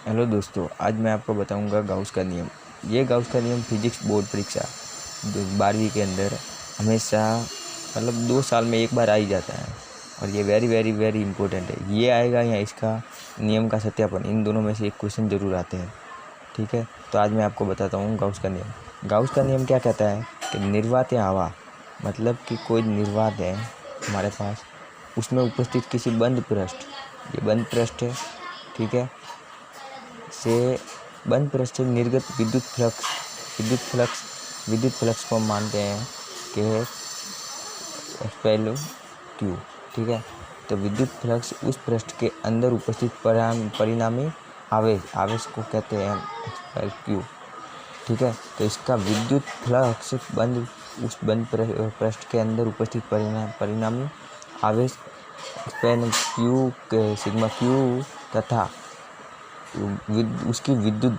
Hello दोस्तों, आज मैं आपको बताऊंगा गाउस का नियम। ये गाउस का नियम फिजिक्स बोर्ड परीक्षा 12वीं के अंदर हमेशा 2 साल में एक बार आ ही जाता है और ये वेरी वेरी वेरी इंपॉर्टेंट है। ये आएगा या इसका नियम का सत्यापन, इन दोनों में से एक क्वेश्चन ज़रूर आते हैं। ठीक है, तो आज मैं आपको बताता हूँ गाउस का नियम। गाउस का नियम क्या कहता है कि निर्वात या हवा, मतलब कि कोई निर्वात है हमारे पास, उसमें उपस्थित किसी बंद पृष्ठ, ये बंद पृष्ठ है, ठीक है, से बंद पृष्ठ से निर्गत विद्युत फ्लक्स को हम मानते हैं कि एक्सपेल क्यू। ठीक है, तो विद्युत फ्लक्स उस पृष्ठ के अंदर उपस्थित परिणामी आवेश को कहते हैं एक्सपेल क्यू। ठीक है, तो इसका विद्युत फ्लक्स उस बंद पृष्ठ के अंदर उपस्थित परिणामी आवेश एक्सपेल क्यू के सिग्मा क्यू तथा उसकी विद्युत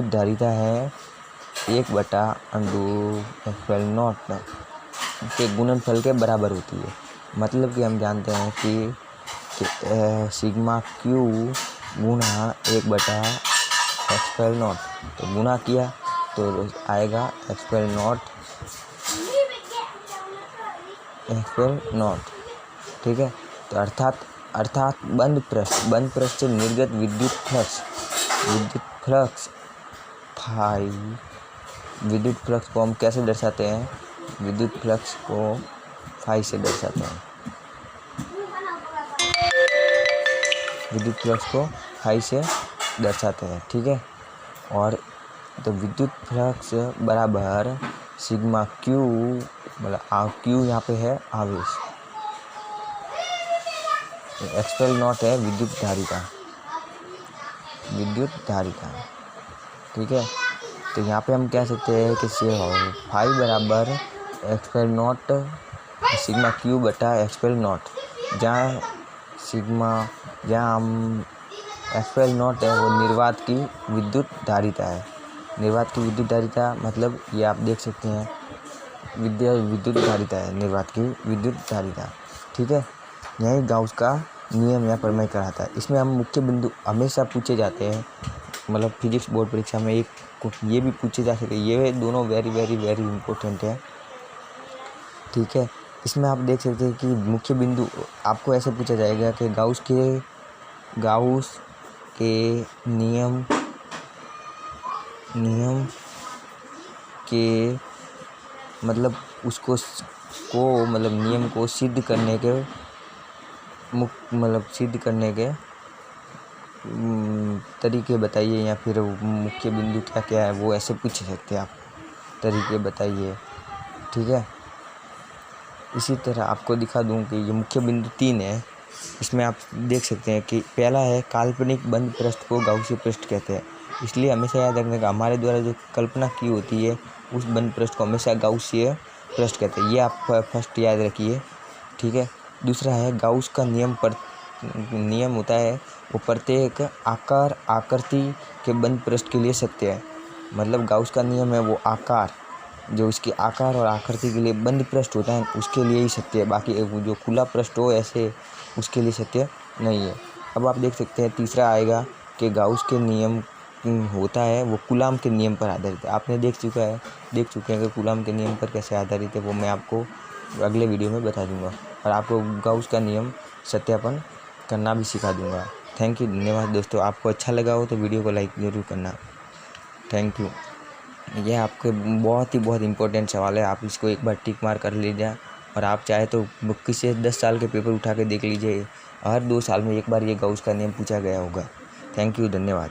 धारिता है 1/√0 के गुणनफल के बराबर होती है। मतलब कि हम जानते हैं कि सिग्मा क्यू गुणा 1/0, तो गुणा किया तो आएगा एक्सपेल नॉट। ठीक है, तो अर्थात बंद पृष्ठ से निर्गत विद्युत फ्लक्स को हम कैसे दर्शाते हैं? विद्युत फ्लक्स को फाई से दर्शाते हैं। ठीक है, और तो विद्युत फ्लक्स बराबर सिग्मा क्यू, मतलब क्यू यहाँ पे है आवेश, एक्सपेल नॉट है विद्युत धारिता। ठीक है, तो यहाँ पे हम कह सकते हैं कि फाई बराबर एक्सपेल नॉट सिग्मा क्यू बटा एक्सपेल नॉट, जहाँ हम एक्सपेल नॉट है वो निर्वात की विद्युत धारिता है। मतलब ये आप देख सकते हैं विद्युत धारिता है, निर्वात की विद्युत धारिता। ठीक है, यही गाउस का नियम यहाँ प्रमेय कराता है। इसमें हम मुख्य बिंदु हमेशा पूछे जाते हैं, मतलब फिजिक्स बोर्ड परीक्षा में ये भी पूछे जा सकते हैं। ये दोनों वेरी वेरी वेरी इंपॉर्टेंट है। ठीक है, इसमें आप देख सकते हैं कि मुख्य बिंदु आपको ऐसे पूछा जाएगा कि गाउस के नियम के मतलब नियम को सिद्ध करने के तरीके बताइए, या फिर मुख्य बिंदु क्या क्या है, वो ऐसे पूछ सकते हैं आप, तरीके बताइए। ठीक है, इसी तरह आपको दिखा दूं कि ये मुख्य बिंदु 3 है। इसमें आप देख सकते हैं कि पहला है काल्पनिक बंद पृष्ठ को गाउसीय पृष्ठ कहते हैं। इसलिए हमेशा याद रखने का, हमारे द्वारा जो कल्पना की होती है उस बंद पृष्ठ को हमेशा गाउसीय पृष्ठ कहते हैं। ये आप फर्स्ट याद रखिए। ठीक है, दूसरा है गाउस का नियम होता है वो प्रत्येक आकृति के बंद पृष्ठ के लिए सत्य है। मतलब गाउस का नियम है वो आकार, जो इसके आकार और आकृति के लिए बंद पृष्ठ होता है उसके लिए ही सत्य है, बाकी जो खुला पृष्ठ हो ऐसे उसके लिए सत्य नहीं है। अब आप देख सकते हैं तीसरा आएगा कि गाउस के नियम होता है वो कूलॉम के नियम पर आधारित है। आपने देख चुके हैं कि कूलॉम के नियम पर कैसे आधारित है, वो मैं आपको अगले वीडियो में बता दूंगा, और आपको गाउस का नियम सत्यापन करना भी सिखा दूंगा। थैंक यू, धन्यवाद दोस्तों। आपको अच्छा लगा हो तो वीडियो को लाइक ज़रूर करना। Thank you. यह आपके बहुत इंपॉर्टेंट सवाल है, आप इसको एक बार टिक मार कर लीजिए, और आप चाहे तो किसी 10 साल के पेपर उठा के देख लीजिए, हर 2 साल में एक बार ये गाउस का नियम पूछा गया होगा। थैंक यू, धन्यवाद।